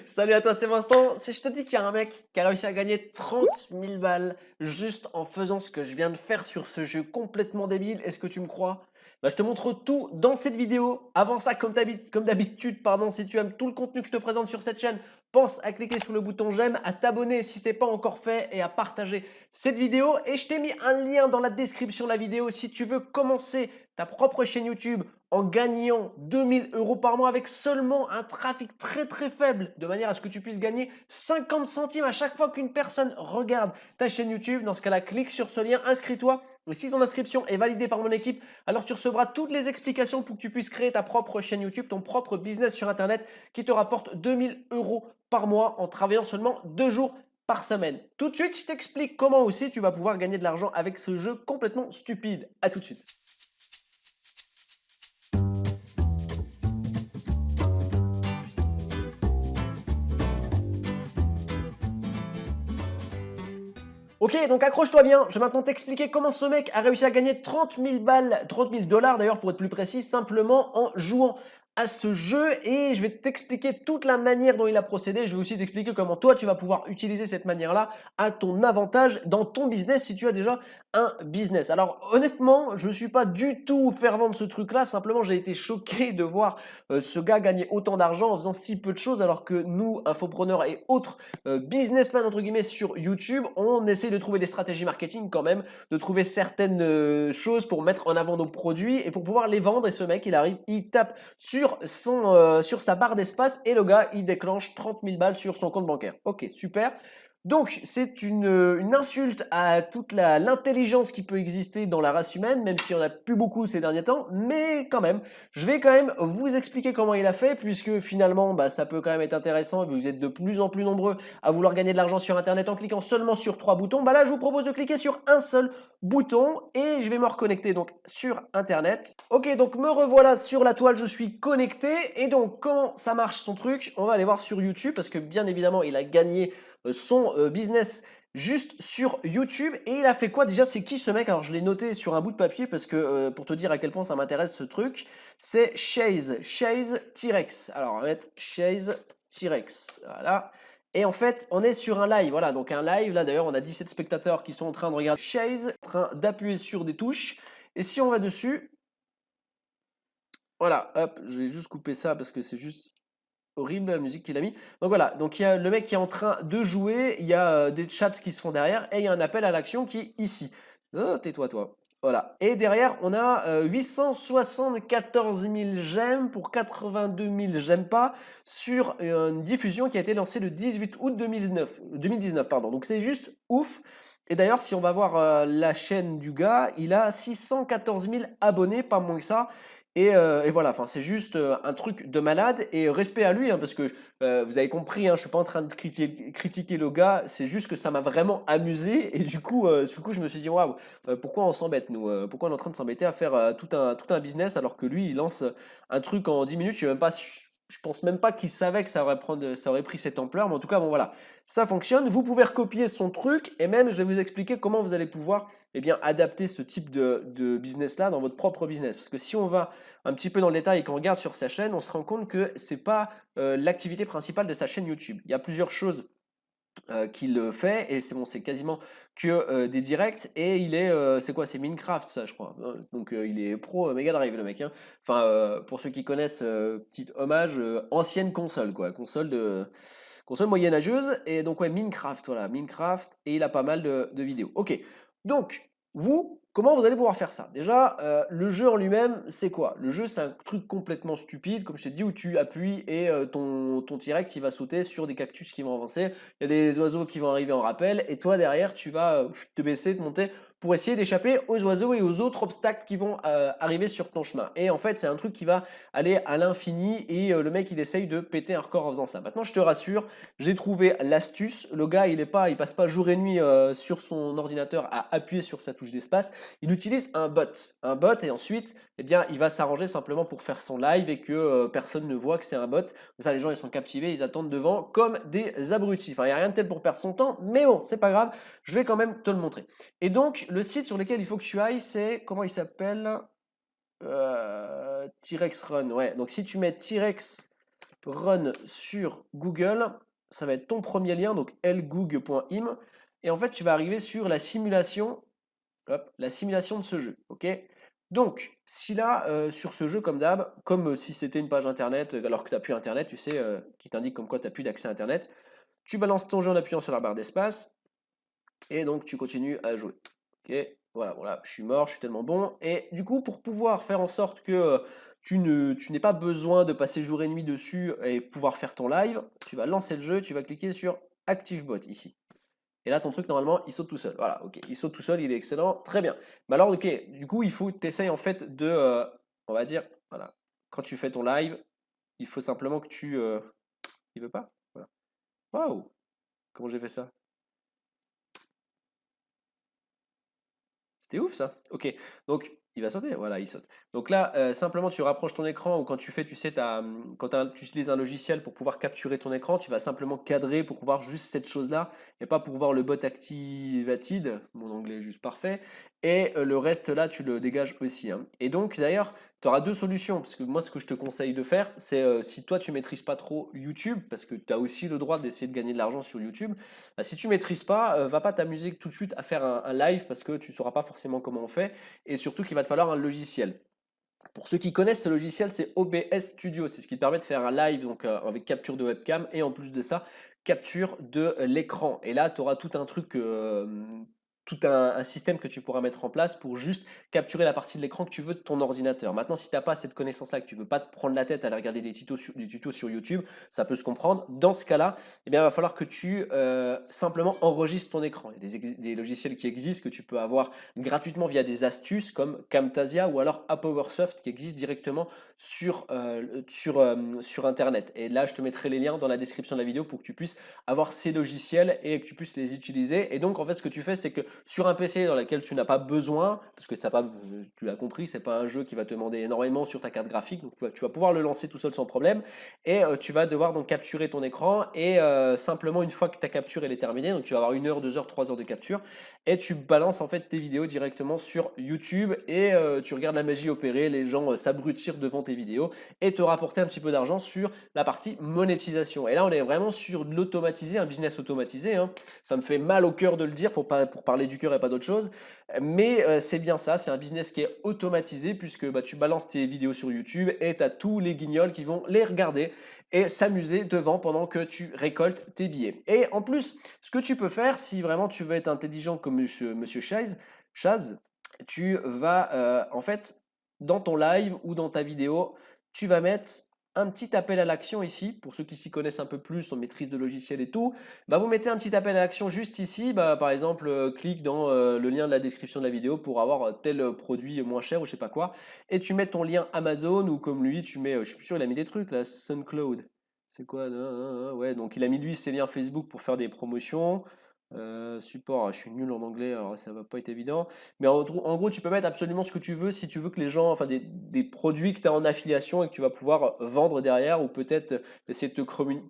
Salut à toi, c'est Vincent. Si je te dis qu'il y a un mec qui a réussi à gagner 30 000 balles juste en faisant ce que je viens de faire sur ce jeu complètement débile, est-ce que tu me crois? Bah, je te montre tout dans cette vidéo. Avant ça, comme d'habitude, pardon, si tu aimes tout le contenu que je te présente sur cette chaîne, pense à cliquer sur le bouton j'aime, à t'abonner si ce n'est pas encore fait et à partager cette vidéo. Et je t'ai mis un lien dans la description de la vidéo si tu veux commencer ta propre chaîne YouTube en gagnant 2 000 € par mois avec seulement un trafic très faible, de manière à ce que tu puisses gagner 50 centimes à chaque fois qu'une personne regarde ta chaîne YouTube. Dans ce cas-là, clique sur ce lien, inscris-toi. Et si ton inscription est validée par mon équipe, alors tu recevras toutes les explications pour que tu puisses créer ta propre chaîne YouTube, ton propre business sur Internet qui te rapporte 2 000 € par mois en travaillant seulement 2 jours par semaine. Tout de suite, je t'explique comment aussi tu vas pouvoir gagner de l'argent avec ce jeu complètement stupide. À tout de suite. Ok, donc accroche-toi bien, je vais maintenant t'expliquer comment ce mec a réussi à gagner 30 000 balles, 30 000 $ d'ailleurs pour être plus précis, simplement en jouant à ce jeu et je vais t'expliquer toute la manière dont il a procédé. Je vais aussi t'expliquer comment toi tu vas pouvoir utiliser cette manière-là à ton avantage dans ton business si tu as déjà un business. Alors honnêtement, je ne suis pas du tout fervent de ce truc-là, simplement j'ai été choqué de voir ce gars gagner autant d'argent en faisant si peu de choses alors que nous, infopreneurs et autres businessman entre guillemets sur YouTube, on essaie de trouver des stratégies marketing quand même, de trouver certaines choses pour mettre en avant nos produits et pour pouvoir les vendre. Et ce mec, il arrive, il tape sur sa barre d'espace et le gars, il déclenche 30 000 balles sur son compte bancaire. Ok, super. Donc, c'est une insulte à toute l'intelligence qui peut exister dans la race humaine, même si on a plus beaucoup ces derniers temps, mais quand même, je vais quand même vous expliquer comment il a fait, puisque finalement, bah, ça peut quand même être intéressant, vous êtes de plus en plus nombreux à vouloir gagner de l'argent sur Internet en cliquant seulement sur 3 boutons. Bah là, je vous propose de cliquer sur un seul bouton et je vais me reconnecter donc sur Internet. Ok, donc me revoilà sur la toile, je suis connecté. Et donc, comment ça marche son truc? On va aller voir sur YouTube, parce que bien évidemment, il a gagné son business juste sur YouTube. Et il a fait quoi déjà? C'est qui ce mec? Alors je l'ai noté sur un bout de papier parce que pour te dire à quel point ça m'intéresse ce truc, c'est Chase T-Rex. Alors on va mettre Chase T-Rex, voilà. Et en fait, on est sur un live, voilà, donc un live, là d'ailleurs on a 17 spectateurs qui sont en train de regarder Chase, en train d'appuyer sur des touches. Et si on va dessus, voilà, hop, je vais juste couper ça parce que c'est juste horrible la musique qu'il a mis. Donc voilà, donc il y a le mec qui est en train de jouer, il y a des chats qui se font derrière et il y a un appel à l'action qui est ici. Oh, tais-toi toi. Voilà. Et derrière, on a 874 000 j'aime pour 82 000 j'aime pas sur une diffusion qui a été lancée le 18 août 2019 pardon. Donc c'est juste ouf. Et d'ailleurs, si on va voir la chaîne du gars, il a 614 000 abonnés, pas moins que ça. Et voilà, enfin, c'est juste un truc de malade et respect à lui, hein, parce que vous avez compris, hein, je suis pas en train de critiquer le gars, c'est juste que ça m'a vraiment amusé et du coup, je me suis dit waouh, pourquoi on s'embête nous, pourquoi on est en train de s'embêter à faire tout un business alors que lui il lance un truc en 10 minutes, je sais même pas, je pense même pas qu'il savait que ça aurait pris cette ampleur, mais en tout cas bon voilà, ça fonctionne. Vous pouvez recopier son truc et même je vais vous expliquer comment vous allez pouvoir bien adapter ce type de business là dans votre propre business, parce que si on va un petit peu dans le détail et qu'on regarde sur sa chaîne, on se rend compte que c'est pas l'activité principale de sa chaîne YouTube. Il y a plusieurs choses qu'il fait et c'est bon, c'est quasiment que des directs et il est c'est quoi, c'est Minecraft ça je crois, hein. Donc il est pro Mega Drive le mec, hein. Enfin pour ceux qui connaissent, petit hommage, ancienne console quoi, console moyenâgeuse. Et donc ouais, Minecraft, voilà, Minecraft, et il a pas mal de vidéos. Ok, donc vous, comment vous allez pouvoir faire ça? Déjà, le jeu en lui-même, c'est quoi? Le jeu, c'est un truc complètement stupide, comme je t'ai dit, où tu appuies et ton T-Rex, il va sauter sur des cactus qui vont avancer. Il y a des oiseaux qui vont arriver en rappel, et toi, derrière, tu vas te baisser, te monter, pour essayer d'échapper aux oiseaux et aux autres obstacles qui vont arriver sur ton chemin. Et en fait, c'est un truc qui va aller à l'infini, et le mec, il essaye de péter un record en faisant ça. Maintenant, je te rassure, j'ai trouvé l'astuce. Le gars, il passe pas jour et nuit sur son ordinateur à appuyer sur sa touche d'espace. Il utilise un bot. Un bot, et ensuite, eh bien, il va s'arranger simplement pour faire son live et que personne ne voit que c'est un bot. Comme ça, les gens, ils sont captivés, ils attendent devant comme des abrutis. Enfin, il n'y a rien de tel pour perdre son temps, mais bon, c'est pas grave. Je vais quand même te le montrer. Et donc, le site sur lequel il faut que tu ailles, c'est, comment il s'appelle? T-Rex Run. Ouais, donc si tu mets T-Rex run sur Google, ça va être ton premier lien, donc lgoog.im, et en fait tu vas arriver sur la simulation, hop, la simulation de ce jeu, ok? Donc, si là, sur ce jeu, comme d'hab, comme si c'était une page internet, alors que tu n'as plus internet, tu sais, qui t'indique comme quoi tu n'as plus d'accès à internet, tu balances ton jeu en appuyant sur la barre d'espace, et donc tu continues à jouer. Ok, voilà, voilà, je suis mort, je suis tellement bon. Et du coup, pour pouvoir faire en sorte que tu n'aies pas besoin de passer jour et nuit dessus et pouvoir faire ton live, tu vas lancer le jeu, tu vas cliquer sur ActiveBot ici. Et là, ton truc, normalement, il saute tout seul. Voilà, ok, il saute tout seul, il est excellent, très bien. Mais alors, ok, du coup, il faut, tu essayes en fait de, on va dire, voilà, quand tu fais ton live, il faut simplement que tu... il veut pas? Voilà. Waouh, comment j'ai fait ça? C'était ouf ça. Ok, donc il va sauter, voilà, il saute. Donc là, simplement tu rapproches ton écran ou quand tu fais, tu sais, quand tu utilises un logiciel pour pouvoir capturer ton écran, tu vas simplement cadrer pour voir juste cette chose-là et pas pour voir le bot activated, mon anglais est juste parfait, et le reste là, tu le dégages aussi, hein. Et donc d'ailleurs, tu auras deux solutions, parce que moi ce que je te conseille de faire, c'est si toi tu maîtrises pas trop YouTube, parce que tu as aussi le droit d'essayer de gagner de l'argent sur YouTube, bah, si tu maîtrises pas, va pas t'amuser tout de suite à faire un live parce que tu sauras pas forcément comment on fait et surtout qu'il va te falloir un logiciel. Pour ceux qui connaissent ce logiciel, c'est OBS Studio, c'est ce qui te permet de faire un live donc avec capture de webcam et en plus de ça, capture de l'écran. Et là, tu auras tout un truc tout un système que tu pourras mettre en place pour juste capturer la partie de l'écran que tu veux de ton ordinateur. Maintenant, si tu n'as pas cette connaissance-là, que tu ne veux pas te prendre la tête à aller regarder des tutos sur YouTube, ça peut se comprendre. Dans ce cas-là, eh bien, il va falloir que tu simplement enregistres ton écran. Il y a des logiciels qui existent que tu peux avoir gratuitement via des astuces comme Camtasia ou alors Apowersoft qui existent directement sur Internet. Et là, je te mettrai les liens dans la description de la vidéo pour que tu puisses avoir ces logiciels et que tu puisses les utiliser. Et donc, en fait, ce que tu fais, c'est que sur un PC dans lequel tu n'as pas besoin, parce que ça pas, tu l'as compris, c'est pas un jeu qui va te demander énormément sur ta carte graphique, donc tu vas pouvoir le lancer tout seul sans problème. Et tu vas devoir donc capturer ton écran et simplement une fois que ta capture elle est terminée, donc tu vas avoir 1 heure, 2 heures, 3 heures de capture et tu balances en fait tes vidéos directement sur YouTube et tu regardes la magie opérer, les gens s'abrutir devant tes vidéos et te rapporter un petit peu d'argent sur la partie monétisation. Et là on est vraiment sur de l'automatisé, un business automatisé, hein. Ça me fait mal au cœur de le dire pour parler du cœur et pas d'autre chose, mais c'est bien ça, c'est un business qui est automatisé puisque bah, tu balances tes vidéos sur YouTube et tu as tous les guignols qui vont les regarder et s'amuser devant pendant que tu récoltes tes billets. Et en plus, ce que tu peux faire, si vraiment tu veux être intelligent comme monsieur Chaz, tu vas en fait, dans ton live ou dans ta vidéo, tu vas mettre un petit appel à l'action ici, pour ceux qui s'y connaissent un peu plus en maîtrise de logiciel et tout, bah vous mettez un petit appel à l'action juste ici, bah par exemple clique dans le lien de la description de la vidéo pour avoir tel produit moins cher ou je sais pas quoi, et tu mets ton lien Amazon ou comme lui tu mets, je suis sûr il a mis des trucs là, SunCloud, c'est quoi? Ouais, donc il a mis lui ses liens Facebook pour faire des promotions. Support, je suis nul en anglais, alors ça va pas être évident. Mais en gros, tu peux mettre absolument ce que tu veux si tu veux que les gens, enfin des produits que tu as en affiliation et que tu vas pouvoir vendre derrière, ou peut-être essayer de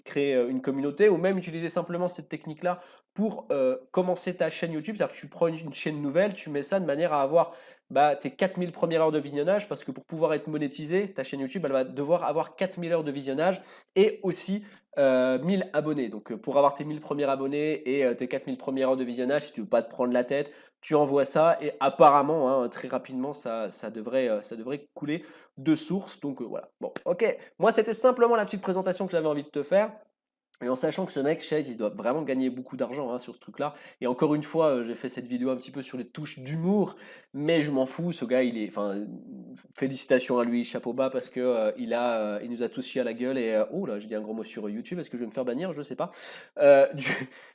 créer une communauté, ou même utiliser simplement cette technique-là pour commencer ta chaîne YouTube. C'est-à-dire que tu prends une chaîne nouvelle, tu mets ça de manière à avoir bah, tes 4000 premières heures de visionnage, parce que pour pouvoir être monétisée, ta chaîne YouTube, elle va devoir avoir 4000 heures de visionnage et aussi 1000 abonnés. Donc pour avoir tes 1000 premiers abonnés et tes 4000 premières heures de visionnage, si tu veux pas te prendre la tête, tu envoies ça et apparemment, hein, très rapidement, ça devrait couler de source. Donc voilà. Bon, ok. Moi, c'était simplement la petite présentation que j'avais envie de te faire. Et en sachant que ce mec, Chase, il doit vraiment gagner beaucoup d'argent hein, sur ce truc-là. Et encore une fois, j'ai fait cette vidéo un petit peu sur les touches d'humour, mais je m'en fous. Ce gars, enfin, félicitations à lui, chapeau bas, parce que il nous a tous chié à la gueule. Et oh là, j'ai dit un gros mot sur YouTube. Est-ce que je vais me faire bannir? Je sais pas.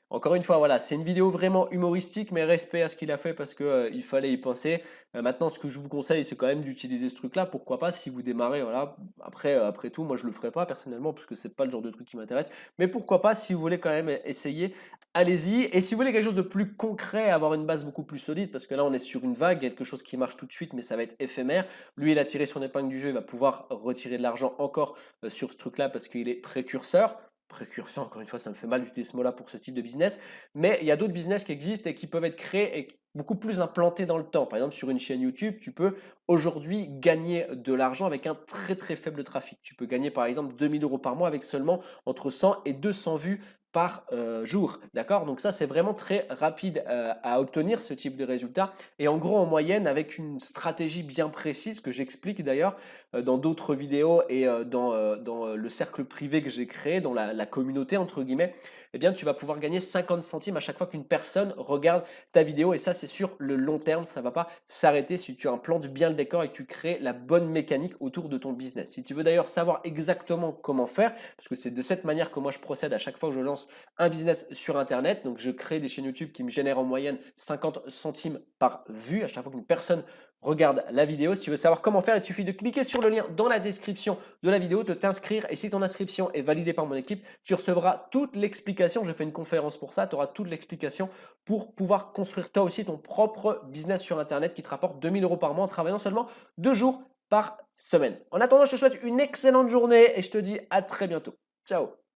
Encore une fois, voilà, c'est une vidéo vraiment humoristique, mais respect à ce qu'il a fait parce que il fallait y penser. Maintenant, ce que je vous conseille, c'est quand même d'utiliser ce truc-là. Pourquoi pas si vous démarrez, voilà. Après tout, moi, je le ferai pas personnellement parce que c'est pas le genre de truc qui m'intéresse. Mais pourquoi pas, si vous voulez quand même essayer, allez-y. Et si vous voulez quelque chose de plus concret, avoir une base beaucoup plus solide, parce que là on est sur une vague, quelque chose qui marche tout de suite, mais ça va être éphémère. Lui, il a tiré son épingle du jeu, il va pouvoir retirer de l'argent encore sur ce truc-là parce qu'il est précurseur. précurseur, encore une fois, ça me fait mal d'utiliser ce mot-là pour ce type de business, mais il y a d'autres business qui existent et qui peuvent être créés et beaucoup plus implantés dans le temps. Par exemple, sur une chaîne YouTube, tu peux aujourd'hui gagner de l'argent avec un très très faible trafic. Tu peux gagner par exemple 2 000 € par mois avec seulement entre 100 et 200 vues par jour, d'accord? Donc ça, c'est vraiment très rapide à obtenir ce type de résultat. Et en gros, en moyenne, avec une stratégie bien précise que j'explique d'ailleurs dans d'autres vidéos et dans le cercle privé que j'ai créé, dans la communauté entre guillemets, eh bien, tu vas pouvoir gagner 50 centimes à chaque fois qu'une personne regarde ta vidéo. Et ça, c'est sur le long terme, ça ne va pas s'arrêter si tu implantes bien le décor et que tu crées la bonne mécanique autour de ton business. Si tu veux d'ailleurs savoir exactement comment faire, parce que c'est de cette manière que moi je procède à chaque fois que je lance un business sur Internet. Donc, je crée des chaînes YouTube qui me génèrent en moyenne 50 centimes par vue à chaque fois qu'une personne regarde la vidéo. Si tu veux savoir comment faire, il suffit de cliquer sur le lien dans la description de la vidéo, de t'inscrire. Et si ton inscription est validée par mon équipe, tu recevras toute l'explication. Je fais une conférence pour ça. Tu auras toute l'explication pour pouvoir construire toi aussi ton propre business sur Internet qui te rapporte 2 000 € par mois en travaillant seulement 2 jours par semaine. En attendant, je te souhaite une excellente journée et je te dis à très bientôt. Ciao!